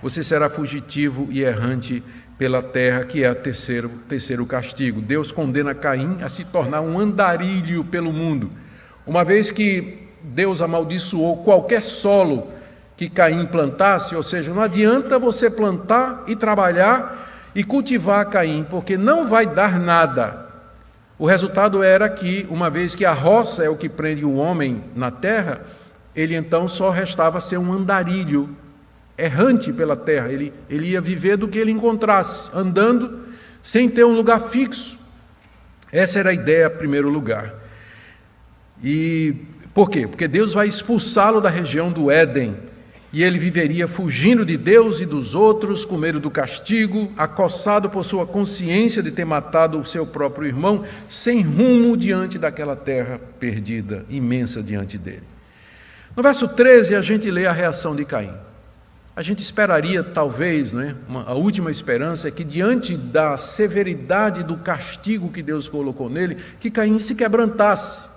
Você será fugitivo e errante pela terra, que é o terceiro castigo. Deus condena Caim a se tornar um andarilho pelo mundo. Uma vez que Deus amaldiçoou qualquer solo que Caim plantasse, ou seja, não adianta você plantar e trabalhar e cultivar Caim, porque não vai dar nada. O resultado era que, uma vez que a roça é o que prende o homem na terra, ele então só restava ser um andarilho, errante pela terra. Ele ia viver do que ele encontrasse, andando, sem ter um lugar fixo. Essa era a ideia, em primeiro lugar. E por quê? Porque Deus vai expulsá-lo da região do Éden, e ele viveria fugindo de Deus e dos outros, com medo do castigo, acossado por sua consciência de ter matado o seu próprio irmão, sem rumo diante daquela terra perdida, imensa diante dele. No verso 13, a gente lê a reação de Caim. A gente esperaria, talvez, a última esperança é que, diante da severidade do castigo que Deus colocou nele, que Caim se quebrantasse,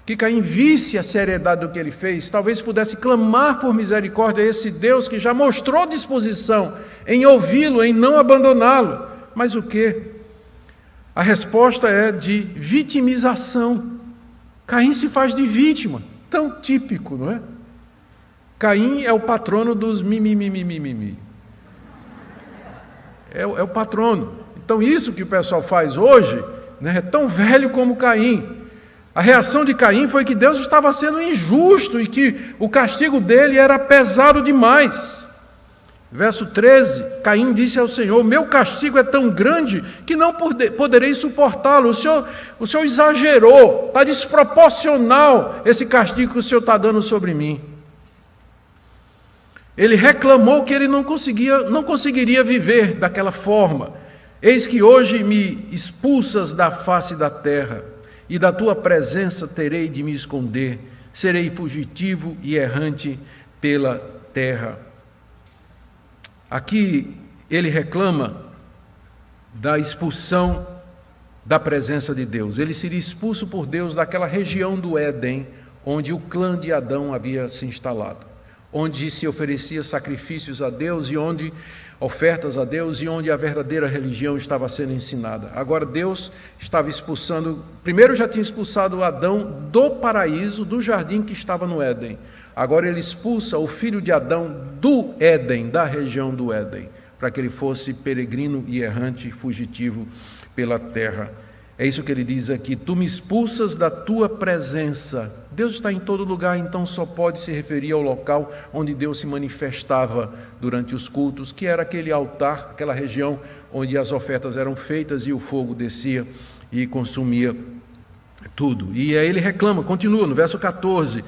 que Caim visse a seriedade do que ele fez, talvez pudesse clamar por misericórdia a esse Deus que já mostrou disposição em ouvi-lo, em não abandoná-lo. Mas o quê? A resposta é de vitimização. Caim se faz de vítima, tão típico, não é? Caim é o patrono dos mimimi. É o patrono. Então isso que o pessoal faz hoje, é tão velho como Caim. A reação de Caim foi que Deus estava sendo injusto e que o castigo dele era pesado demais. Verso 13, Caim disse ao Senhor: meu castigo é tão grande que não poderei suportá-lo. O Senhor exagerou, está desproporcional esse castigo que o Senhor está dando sobre mim. Ele reclamou que ele não conseguiria viver daquela forma. Eis que hoje me expulsas da face da terra, e da tua presença terei de me esconder, serei fugitivo e errante pela terra. Aqui ele reclama da expulsão da presença de Deus. Ele seria expulso por Deus daquela região do Éden, onde o clã de Adão havia se instalado, onde se oferecia sacrifícios a Deus e onde ofertas a Deus e onde a verdadeira religião estava sendo ensinada. Agora Deus estava expulsando, primeiro já tinha expulsado Adão do paraíso, do jardim que estava no Éden. Agora ele expulsa o filho de Adão do Éden, da região do Éden, para que ele fosse peregrino e errante, fugitivo pela terra. É isso que ele diz aqui: tu me expulsas da tua presença. Deus está em todo lugar, então só pode se referir ao local onde Deus se manifestava durante os cultos, que era aquele altar, aquela região onde as ofertas eram feitas e o fogo descia e consumia tudo. E aí ele reclama, continua no verso 14,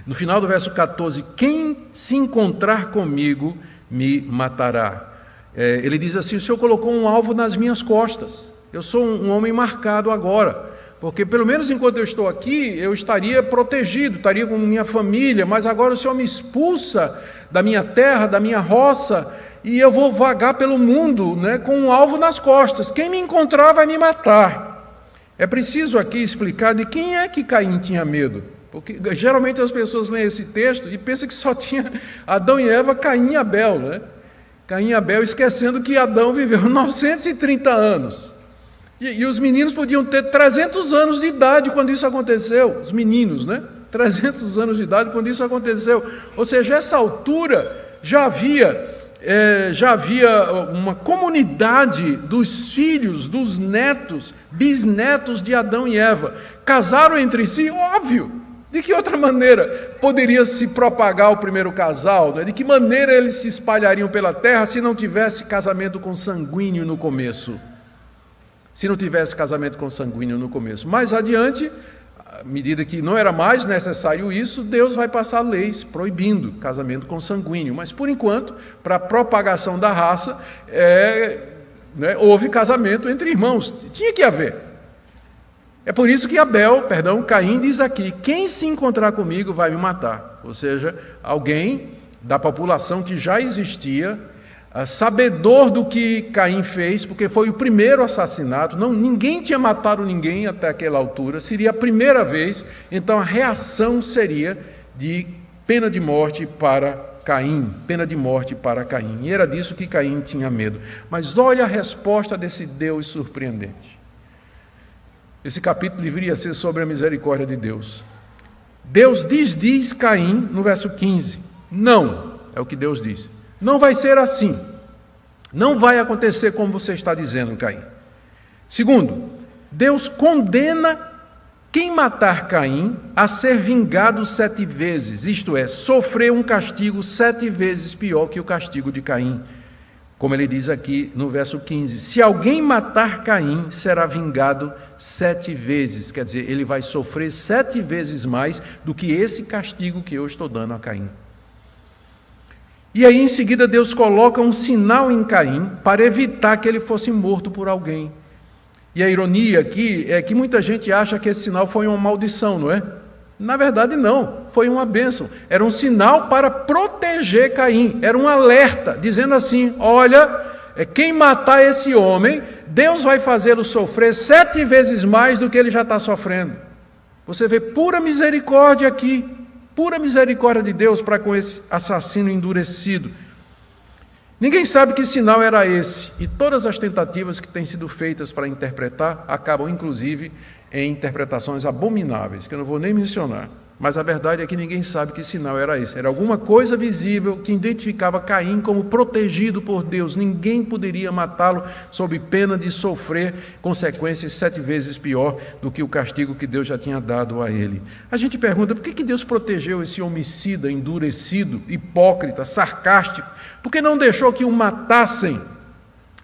no final do verso 14: quem se encontrar comigo me matará. Ele diz assim: o Senhor colocou um alvo nas minhas costas. Eu sou um homem marcado agora, porque pelo menos enquanto eu estou aqui, eu estaria protegido, estaria com minha família, mas agora o Senhor me expulsa da minha terra, da minha roça, e eu vou vagar pelo mundo, né, com um alvo nas costas. Quem me encontrar vai me matar. É preciso aqui explicar de quem é que Caim tinha medo. Porque geralmente as pessoas leem esse texto e pensam que só tinha Adão e Eva, Caim e Abel, né? Caim e Abel, esquecendo que Adão viveu 930 anos. E os meninos podiam ter 300 anos de idade quando isso aconteceu. Os meninos, né? 300 anos de idade quando isso aconteceu. Ou seja, essa altura já havia uma comunidade dos filhos, dos netos, bisnetos de Adão e Eva. Casaram entre si, óbvio. De que outra maneira poderia se propagar o primeiro casal? Né? De que maneira eles se espalhariam pela terra se não tivesse casamento consanguíneo no começo? Se não tivesse casamento consanguíneo no começo. Mais adiante, à medida que não era mais necessário isso, Deus vai passar leis proibindo casamento consanguíneo. Mas, por enquanto, para a propagação da raça, houve casamento entre irmãos. Tinha que haver. É por isso que Caim diz aqui, quem se encontrar comigo vai me matar. Ou seja, alguém da população que já existia, sabedor do que Caim fez, porque foi o primeiro assassinato, ninguém tinha matado ninguém até aquela altura, seria a primeira vez, então a reação seria de pena de morte para Caim, pena de morte para Caim. E era disso que Caim tinha medo. Mas olha a resposta desse Deus surpreendente. Esse capítulo deveria ser sobre a misericórdia de Deus. Deus diz Caim, no verso 15, não, é o que Deus diz. Não vai ser assim. Não vai acontecer como você está dizendo, Caim. Segundo, Deus condena quem matar Caim a ser vingado 7 vezes, isto é, sofrer um castigo 7 vezes pior que o castigo de Caim. Como ele diz aqui no verso 15, se alguém matar Caim, será vingado 7 vezes. Quer dizer, ele vai sofrer 7 vezes mais do que esse castigo que eu estou dando a Caim. E aí, em seguida, Deus coloca um sinal em Caim para evitar que ele fosse morto por alguém. E a ironia aqui é que muita gente acha que esse sinal foi uma maldição, não é? Na verdade, não. Foi uma bênção. Era um sinal para proteger Caim. Era um alerta, dizendo assim, olha, quem matar esse homem, Deus vai fazê-lo sofrer 7 vezes mais do que ele já está sofrendo. Você vê pura misericórdia aqui. Pura misericórdia de Deus para com esse assassino endurecido. Ninguém sabe que sinal era esse, e todas as tentativas que têm sido feitas para interpretar acabam, inclusive, em interpretações abomináveis, que eu não vou nem mencionar. Mas a verdade é que ninguém sabe que sinal era esse. Era alguma coisa visível que identificava Caim como protegido por Deus. Ninguém poderia matá-lo sob pena de sofrer consequências 7 vezes pior do que o castigo que Deus já tinha dado a ele. A gente pergunta, por que Deus protegeu esse homicida endurecido, hipócrita, sarcástico? Por que não deixou que o matassem,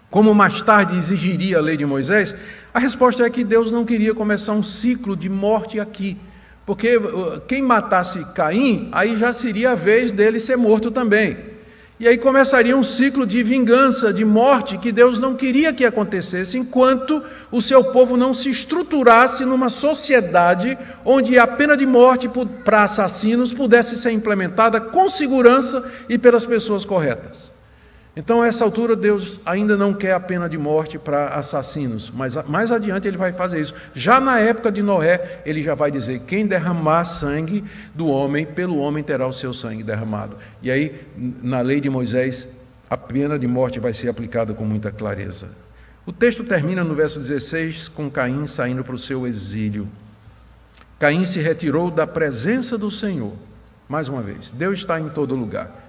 como mais tarde exigiria a lei de Moisés? A resposta é que Deus não queria começar um ciclo de morte aqui. Porque quem matasse Caim, aí já seria a vez dele ser morto também. E aí começaria um ciclo de vingança, de morte, que Deus não queria que acontecesse, enquanto o seu povo não se estruturasse numa sociedade onde a pena de morte para assassinos pudesse ser implementada com segurança e pelas pessoas corretas. Então, a essa altura, Deus ainda não quer a pena de morte para assassinos, mas mais adiante ele vai fazer isso. Já na época de Noé, ele já vai dizer, quem derramar sangue do homem, pelo homem terá o seu sangue derramado. E aí, na lei de Moisés, a pena de morte vai ser aplicada com muita clareza. O texto termina no verso 16, com Caim saindo para o seu exílio. Caim se retirou da presença do Senhor. Mais uma vez, Deus está em todo lugar.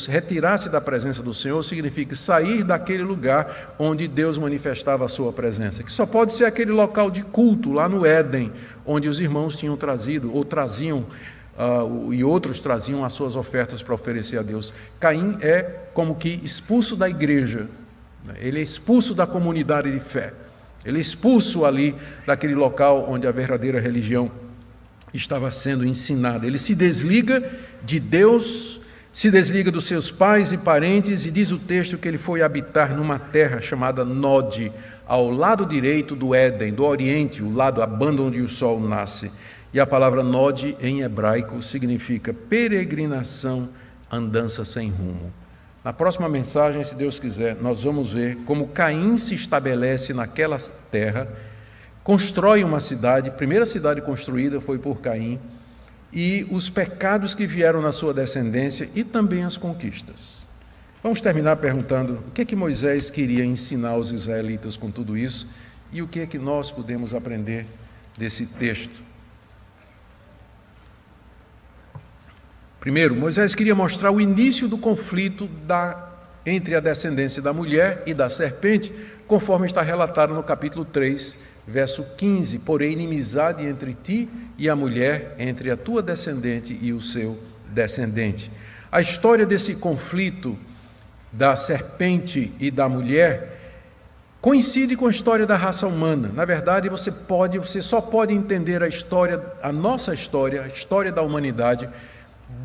Retirar-se da presença do Senhor significa sair daquele lugar onde Deus manifestava a sua presença, que só pode ser aquele local de culto lá no Éden, onde os irmãos tinham trazido, ou traziam, e outros traziam as suas ofertas para oferecer a Deus. Caim é como que expulso da igreja, ele é expulso da comunidade de fé, ele é expulso ali daquele local onde a verdadeira religião estava sendo ensinada. Ele se desliga de Deus, se desliga dos seus pais e parentes e diz o texto que ele foi habitar numa terra chamada Nod, ao lado direito do Éden, do Oriente, o lado, a banda onde o sol nasce. E a palavra Nod em hebraico significa peregrinação, andança sem rumo. Na próxima mensagem, se Deus quiser, nós vamos ver como Caim se estabelece naquela terra, constrói uma cidade, a primeira cidade construída foi por Caim, e os pecados que vieram na sua descendência e também as conquistas. Vamos terminar perguntando o que é que Moisés queria ensinar aos israelitas com tudo isso e o que é que nós podemos aprender desse texto. Primeiro, Moisés queria mostrar o início do conflito entre a descendência da mulher e da serpente, conforme está relatado no capítulo 3, verso 15. Porém, inimizade entre ti e a mulher, entre a tua descendente e o seu descendente. A história desse conflito da serpente e da mulher coincide com a história da raça humana. Na verdade, você só pode entender a nossa história, a história da humanidade,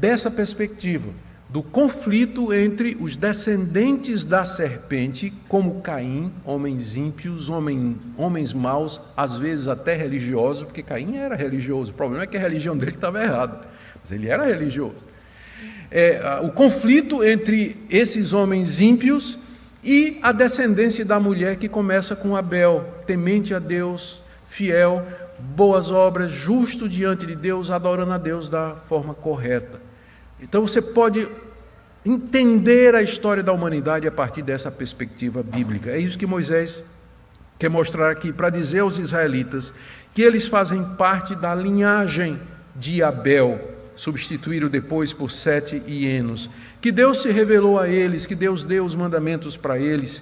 dessa perspectiva, do conflito entre os descendentes da serpente, como Caim, homens ímpios, homens maus, às vezes até religiosos, porque Caim era religioso. O problema é que a religião dele estava errada, mas ele era religioso. O conflito entre esses homens ímpios e a descendência da mulher, que começa com Abel, temente a Deus, fiel, boas obras, justo diante de Deus, adorando a Deus da forma correta. Então você pode entender a história da humanidade a partir dessa perspectiva bíblica. É isso que Moisés quer mostrar aqui, para dizer aos israelitas que eles fazem parte da linhagem de Abel, substituíram depois por Sete e Enos, que Deus se revelou a eles, que Deus deu os mandamentos para eles,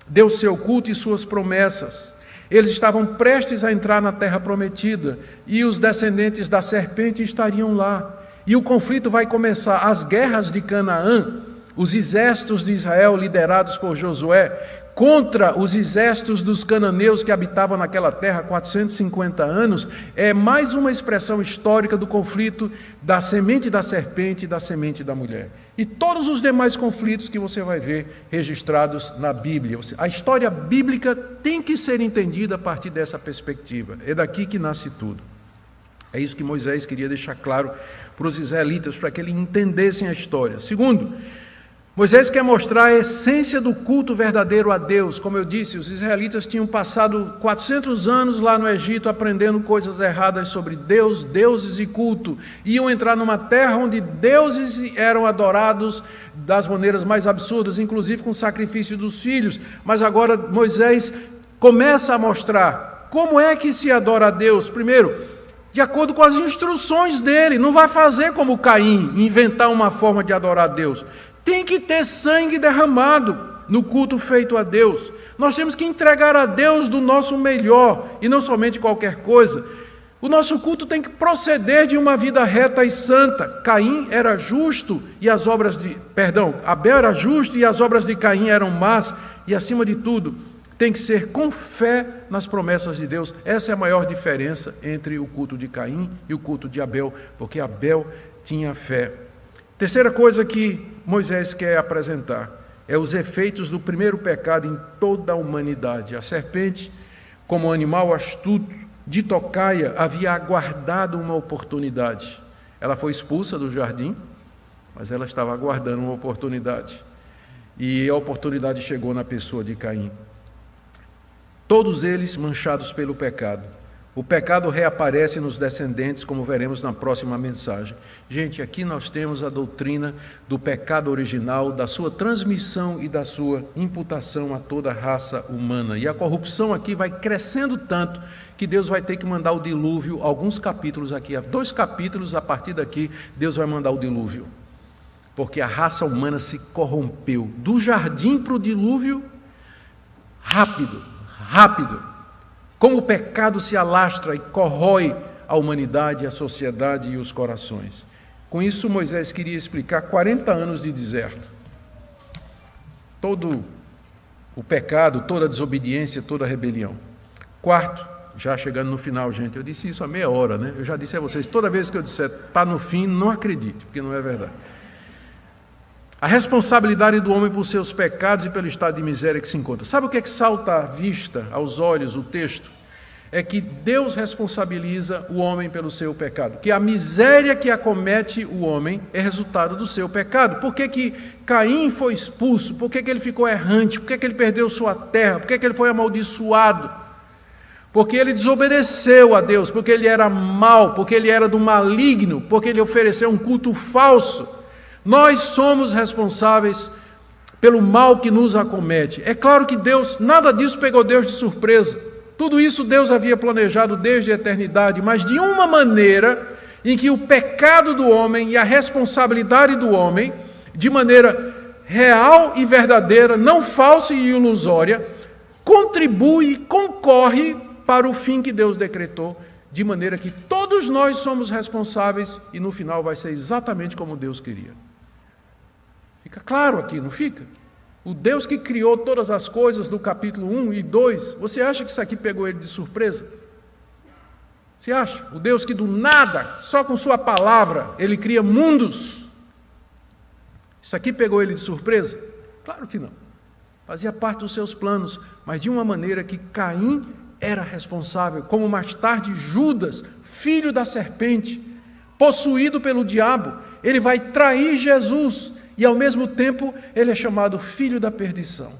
deu seu culto e suas promessas. Eles estavam prestes a entrar na terra prometida e os descendentes da serpente estariam lá. E o conflito vai começar. As guerras de Canaã, os exércitos de Israel liderados por Josué, contra os exércitos dos cananeus que habitavam naquela terra há 450 anos, é mais uma expressão histórica do conflito da semente da serpente e da semente da mulher. E todos os demais conflitos que você vai ver registrados na Bíblia. A história bíblica tem que ser entendida a partir dessa perspectiva. É daqui que nasce tudo. É isso que Moisés queria deixar claro para os israelitas, para que eles entendessem a história. Segundo, Moisés quer mostrar a essência do culto verdadeiro a Deus. Como eu disse, os israelitas tinham passado 400 anos lá no Egito aprendendo coisas erradas sobre Deus, deuses e culto. Iam entrar numa terra onde deuses eram adorados das maneiras mais absurdas, inclusive com o sacrifício dos filhos. Mas agora Moisés começa a mostrar como é que se adora a Deus. Primeiro, de acordo com as instruções dele. Não vai fazer como Caim, inventar uma forma de adorar a Deus. Tem que ter sangue derramado no culto feito a Deus. Nós temos que entregar a Deus do nosso melhor e não somente qualquer coisa. O nosso culto tem que proceder de uma vida reta e santa. Caim era justo e Abel era justo e as obras de Caim eram más. E acima de tudo, tem que ser com fé nas promessas de Deus. Essa é a maior diferença entre o culto de Caim e o culto de Abel, porque Abel tinha fé. Terceira coisa que Moisés quer apresentar é os efeitos do primeiro pecado em toda a humanidade. A serpente, como animal astuto, de tocaia, havia aguardado uma oportunidade. Ela foi expulsa do jardim, mas ela estava aguardando uma oportunidade. E a oportunidade chegou na pessoa de Caim. Todos eles manchados pelo pecado. O pecado reaparece nos descendentes, como veremos na próxima mensagem. Gente, aqui nós temos a doutrina do pecado original, da sua transmissão e da sua imputação a toda a raça humana. E a corrupção aqui vai crescendo tanto que Deus vai ter que mandar o dilúvio, alguns capítulos aqui, 2 capítulos, a partir daqui, Deus vai mandar o dilúvio. Porque a raça humana se corrompeu. Do jardim para o dilúvio, rápido. Como o pecado se alastra e corrói a humanidade, a sociedade e os corações. Com isso, Moisés queria explicar 40 anos de deserto. Todo o pecado, toda a desobediência, toda a rebelião. Quarto, já chegando no final, gente, eu disse isso há meia hora, né? Eu já disse a vocês, toda vez que eu disser está no fim, não acredite, porque não é verdade. a responsabilidade do homem por seus pecados e pelo estado de miséria que se encontra. Sabe o que é que salta à vista, aos olhos, o texto? É que Deus responsabiliza o homem pelo seu pecado, que a miséria que acomete o homem é resultado do seu pecado. Por que que Caim foi expulso? Por que que ele ficou errante? Por que que ele perdeu sua terra? Por que que ele foi amaldiçoado? Porque ele desobedeceu a Deus, porque ele era mau, porque ele era do maligno, porque ele ofereceu um culto falso. Nós somos responsáveis pelo mal que nos acomete. É claro que Deus, nada disso pegou Deus de surpresa. Tudo isso Deus havia planejado desde a eternidade, mas de uma maneira em que o pecado do homem e a responsabilidade do homem, de maneira real e verdadeira, não falsa e ilusória, contribui e concorre para o fim que Deus decretou, de maneira que todos nós somos responsáveis e no final vai ser exatamente como Deus queria. Fica claro aqui, não fica? O Deus que criou todas as coisas do capítulo 1 e 2, você acha que isso aqui pegou ele de surpresa? Você acha? O Deus que do nada, só com sua palavra, ele cria mundos. Isso aqui pegou ele de surpresa? Claro que não. Fazia parte dos seus planos, mas de uma maneira que Caim era responsável, como mais tarde Judas, filho da serpente, possuído pelo diabo, ele vai trair Jesus. E ao mesmo tempo ele é chamado filho da perdição.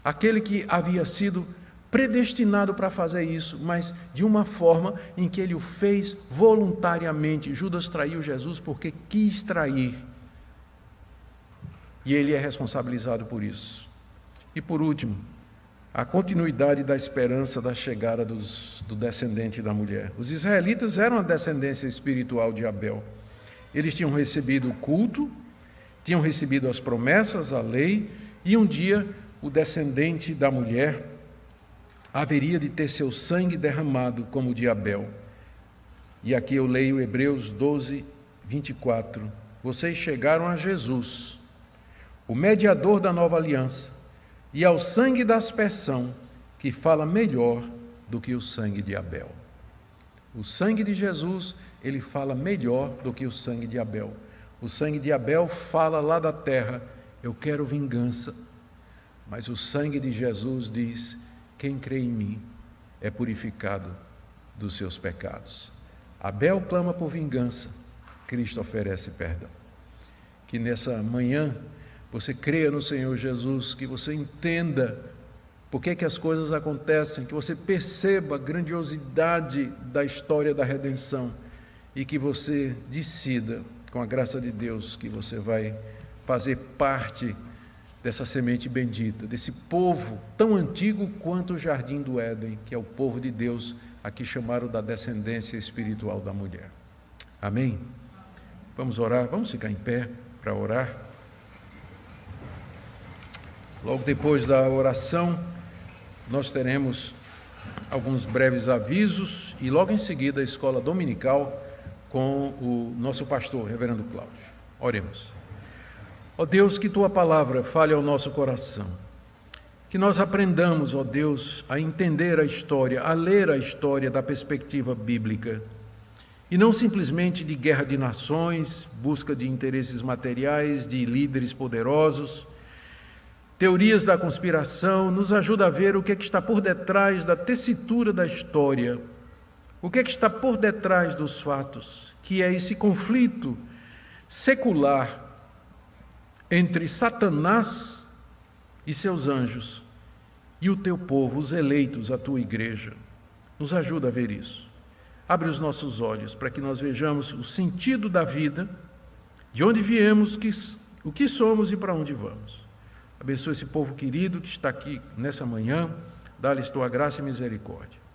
Aquele que havia sido predestinado para fazer isso, mas de uma forma em que ele o fez voluntariamente. Judas traiu Jesus porque quis trair. E ele é responsabilizado por isso. E por último, a continuidade da esperança da chegada do descendente da mulher. Os israelitas eram a descendência espiritual de Abel. Eles tinham recebido o culto, tinham recebido as promessas, a lei, e um dia o descendente da mulher haveria de ter seu sangue derramado como o de Abel. E aqui eu leio Hebreus 12, 24. Vocês chegaram a Jesus, o mediador da nova aliança, e ao sangue da aspersão, que fala melhor do que o sangue de Abel. O sangue de Jesus, ele fala melhor do que o sangue de Abel. O sangue de Abel fala lá da terra, eu quero vingança. Mas o sangue de Jesus diz, quem crê em mim é purificado dos seus pecados. Abel clama por vingança, Cristo oferece perdão. Que nessa manhã você creia no Senhor Jesus, que você entenda por que as coisas acontecem, que você perceba a grandiosidade da história da redenção e que você decida, com a graça de Deus, que você vai fazer parte dessa semente bendita, desse povo tão antigo quanto o jardim do Éden, que é o povo de Deus, aqui chamaram da descendência espiritual da mulher. Amém? Vamos orar, vamos ficar em pé para orar. Logo depois da oração, nós teremos alguns breves avisos e logo em seguida a escola dominical com o nosso pastor, reverendo Cláudio. Oremos. Ó Deus, que Tua palavra fale ao nosso coração, que nós aprendamos, ó Deus, a entender a história, a ler a história da perspectiva bíblica, e não simplesmente de guerra de nações, busca de interesses materiais, de líderes poderosos, teorias da conspiração. Nos ajuda a ver o que é que está por detrás da tessitura da história, o que é que está por detrás dos fatos, que é esse conflito secular entre Satanás e seus anjos e o teu povo, os eleitos, a tua igreja. Nos ajuda a ver isso. Abre os nossos olhos para que nós vejamos o sentido da vida, de onde viemos, o que somos e para onde vamos. Abençoa esse povo querido que está aqui nessa manhã, dá-lhes tua graça e misericórdia.